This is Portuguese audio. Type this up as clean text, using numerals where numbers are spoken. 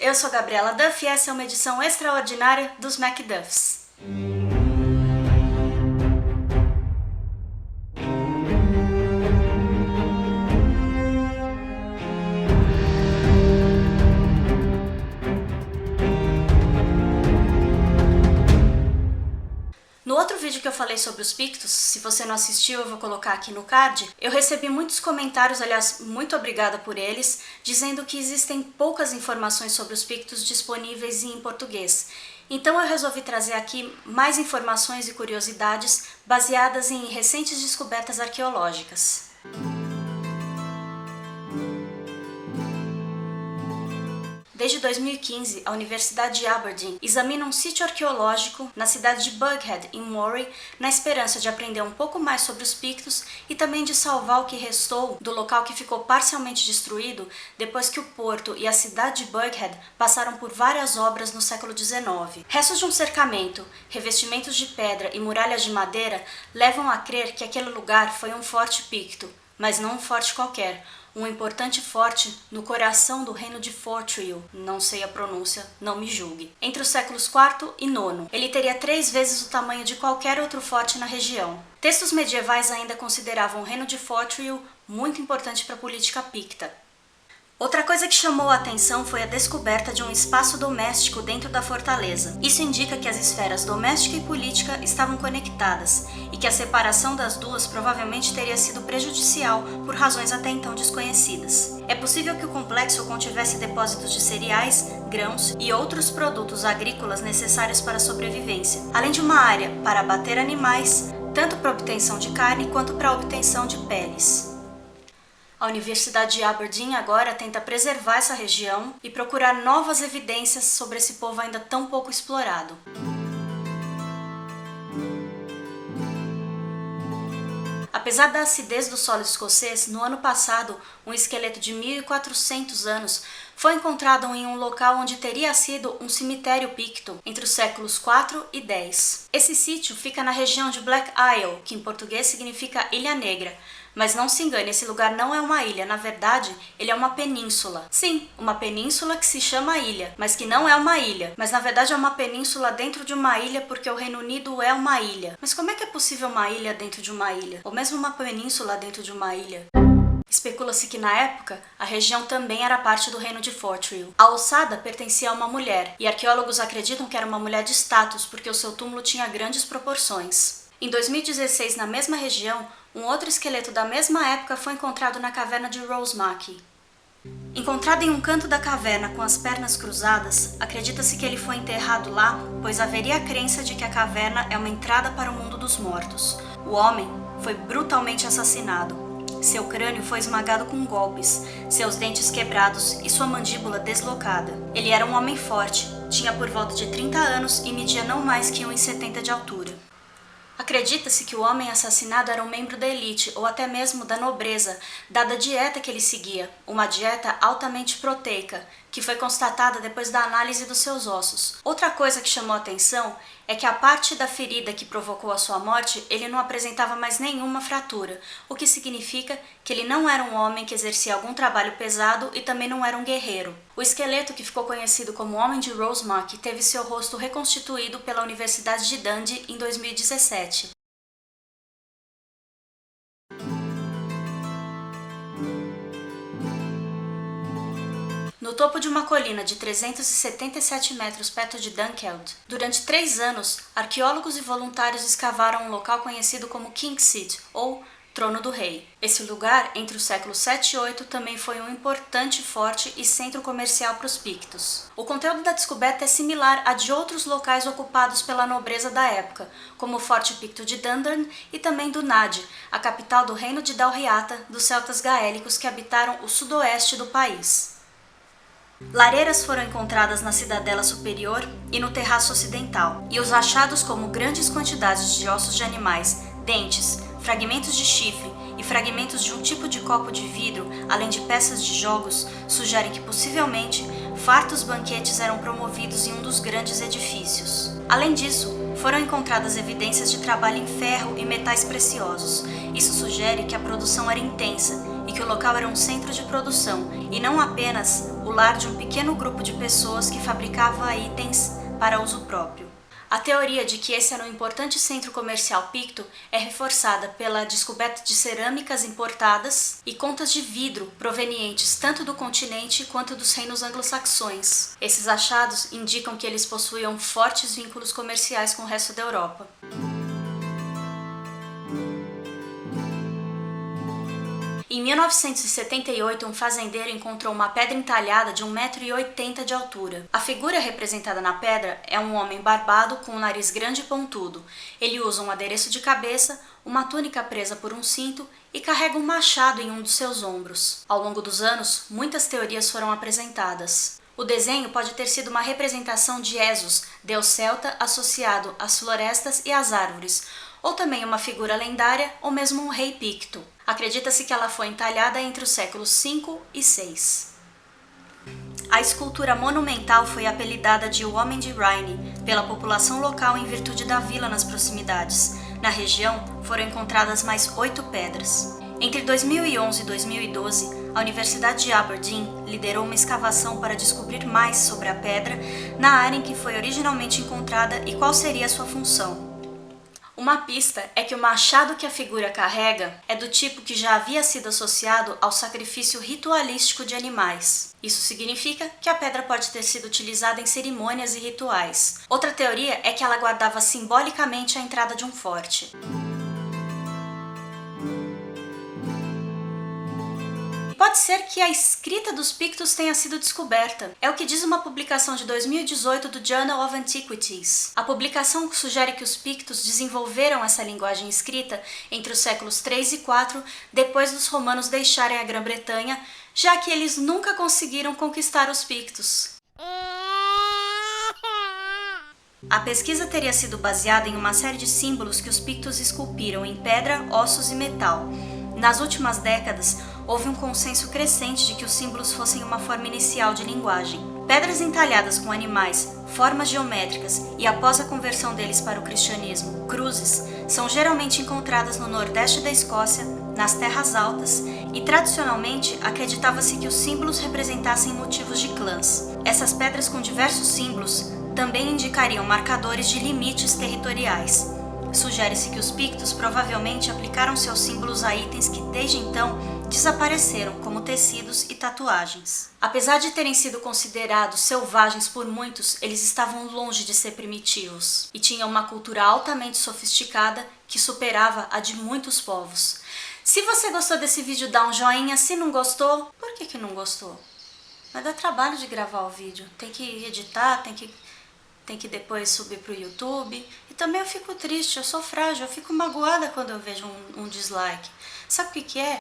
eu sou Gabriela Duff e essa é uma edição extraordinária dos MacDuffs. No outro vídeo que eu falei sobre os Pictos, se você não assistiu eu vou colocar aqui no card, eu recebi muitos comentários, aliás, muito obrigada por eles, dizendo que existem poucas informações sobre os Pictos disponíveis em português. Então eu resolvi trazer aqui mais informações e curiosidades baseadas em recentes descobertas arqueológicas. Desde 2015, a Universidade de Aberdeen examina um sítio arqueológico na cidade de Bughead, em Moray, na esperança de aprender um pouco mais sobre os Pictos e também de salvar o que restou do local que ficou parcialmente destruído depois que o porto e a cidade de Bughead passaram por várias obras no século XIX. Restos de um cercamento, revestimentos de pedra e muralhas de madeira levam a crer que aquele lugar foi um forte Picto, mas não um forte qualquer, um importante forte no coração do reino de Fortrill, não sei a pronúncia, não me julgue. Entre os séculos IV e IX, ele teria 3 vezes o tamanho de qualquer outro forte na região. Textos medievais ainda consideravam o reino de Fortrill muito importante para a política picta. Outra coisa que chamou a atenção foi a descoberta de um espaço doméstico dentro da fortaleza. Isso indica que as esferas doméstica e política estavam conectadas e que a separação das duas provavelmente teria sido prejudicial por razões até então desconhecidas. É possível que o complexo contivesse depósitos de cereais, grãos e outros produtos agrícolas necessários para a sobrevivência, além de uma área para abater animais, tanto para obtenção de carne quanto para obtenção de peles. A Universidade de Aberdeen agora tenta preservar essa região e procurar novas evidências sobre esse povo ainda tão pouco explorado. Apesar da acidez do solo escocês, no ano passado, um esqueleto de 1400 anos foi encontrado em um local onde teria sido um cemitério picto entre os séculos 4 e 10. Esse sítio fica na região de Black Isle, que em português significa Ilha Negra. Mas não se engane, esse lugar não é uma ilha, na verdade, ele é uma península. Sim, uma península que se chama ilha, mas que não é uma ilha. Mas na verdade é uma península dentro de uma ilha porque o Reino Unido é uma ilha. Mas como é que é possível uma ilha dentro de uma ilha? Ou mesmo uma península dentro de uma ilha? Especula-se que na época, a região também era parte do reino de Fortrill. A ossada pertencia a uma mulher, e arqueólogos acreditam que era uma mulher de status porque o seu túmulo tinha grandes proporções. Em 2016, na mesma região, um outro esqueleto da mesma época foi encontrado na caverna de Rosemackie. Encontrado em um canto da caverna com as pernas cruzadas, acredita-se que ele foi enterrado lá, pois haveria a crença de que a caverna é uma entrada para o mundo dos mortos. O homem foi brutalmente assassinado. Seu crânio foi esmagado com golpes, seus dentes quebrados e sua mandíbula deslocada. Ele era um homem forte, tinha por volta de 30 anos e media não mais que 1,70 m de altura. Acredita-se que o homem assassinado era um membro da elite ou até mesmo da nobreza, dada a dieta que ele seguia, uma dieta altamente proteica, que foi constatada depois da análise dos seus ossos. Outra coisa que chamou a atenção é que a parte da ferida que provocou a sua morte, ele não apresentava mais nenhuma fratura, o que significa que ele não era um homem que exercia algum trabalho pesado e também não era um guerreiro. O esqueleto, que ficou conhecido como Homem de Rosemackie, teve seu rosto reconstituído pela Universidade de Dundee em 2017. No topo de uma colina de 377 metros perto de Dunkeld, durante 3 anos, arqueólogos e voluntários escavaram um local conhecido como King's Seat, ou Trono do Rei. Esse lugar, entre os séculos 7 e 8, também foi um importante forte e centro comercial para os Pictos. O conteúdo da descoberta é similar a de outros locais ocupados pela nobreza da época, como o Forte Picto de Dundurn e também do Nadi, a capital do reino de Dalriata, dos celtas gaélicos que habitaram o sudoeste do país. Lareiras foram encontradas na cidadela superior e no terraço ocidental, e os achados como grandes quantidades de ossos de animais, dentes, fragmentos de chifre e fragmentos de um tipo de copo de vidro, além de peças de jogos, sugerem que possivelmente fartos banquetes eram promovidos em um dos grandes edifícios. Além disso, foram encontradas evidências de trabalho em ferro e metais preciosos. Isso sugere que a produção era intensa e que o local era um centro de produção e não apenas o lar de um pequeno grupo de pessoas que fabricava itens para uso próprio. A teoria de que esse era um importante centro comercial picto é reforçada pela descoberta de cerâmicas importadas e contas de vidro provenientes tanto do continente quanto dos reinos anglo-saxões. Esses achados indicam que eles possuíam fortes vínculos comerciais com o resto da Europa. Em 1978, um fazendeiro encontrou uma pedra entalhada de 1,80 m de altura. A figura representada na pedra é um homem barbado com um nariz grande e pontudo. Ele usa um adereço de cabeça, uma túnica presa por um cinto e carrega um machado em um dos seus ombros. Ao longo dos anos, muitas teorias foram apresentadas. O desenho pode ter sido uma representação de Esos, deus celta associado às florestas e às árvores, ou também uma figura lendária ou mesmo um rei picto. Acredita-se que ela foi entalhada entre os séculos V e VI. A escultura monumental foi apelidada de O Homem de Rhyne pela população local em virtude da vila nas proximidades. Na região foram encontradas mais 8 pedras. Entre 2011 e 2012, a Universidade de Aberdeen liderou uma escavação para descobrir mais sobre a pedra na área em que foi originalmente encontrada e qual seria a sua função. Uma pista é que o machado que a figura carrega é do tipo que já havia sido associado ao sacrifício ritualístico de animais. Isso significa que a pedra pode ter sido utilizada em cerimônias e rituais. Outra teoria é que ela guardava simbolicamente a entrada de um forte. Pode ser que a escrita dos pictos tenha sido descoberta. É o que diz uma publicação de 2018 do Journal of Antiquities. A publicação sugere que os pictos desenvolveram essa linguagem escrita entre os séculos 3 e 4, depois dos romanos deixarem a Grã-Bretanha, já que eles nunca conseguiram conquistar os pictos. A pesquisa teria sido baseada em uma série de símbolos que os pictos esculpiram em pedra, ossos e metal. Nas últimas décadas, houve um consenso crescente de que os símbolos fossem uma forma inicial de linguagem. Pedras entalhadas com animais, formas geométricas e, após a conversão deles para o cristianismo, cruzes, são geralmente encontradas no nordeste da Escócia, nas terras altas, e tradicionalmente acreditava-se que os símbolos representassem motivos de clãs. Essas pedras com diversos símbolos também indicariam marcadores de limites territoriais. Sugere-se que os pictos provavelmente aplicaram seus símbolos a itens que desde então desapareceram, como tecidos e tatuagens. Apesar de terem sido considerados selvagens por muitos, eles estavam longe de ser primitivos e tinham uma cultura altamente sofisticada que superava a de muitos povos. Se você gostou desse vídeo, dá um joinha. Se não gostou, por que não gostou? Vai dar trabalho de gravar o vídeo, tem que editar, tem que depois subir para o YouTube. E também eu fico triste, eu sou frágil, eu fico magoada quando eu vejo um dislike. Sabe o que é?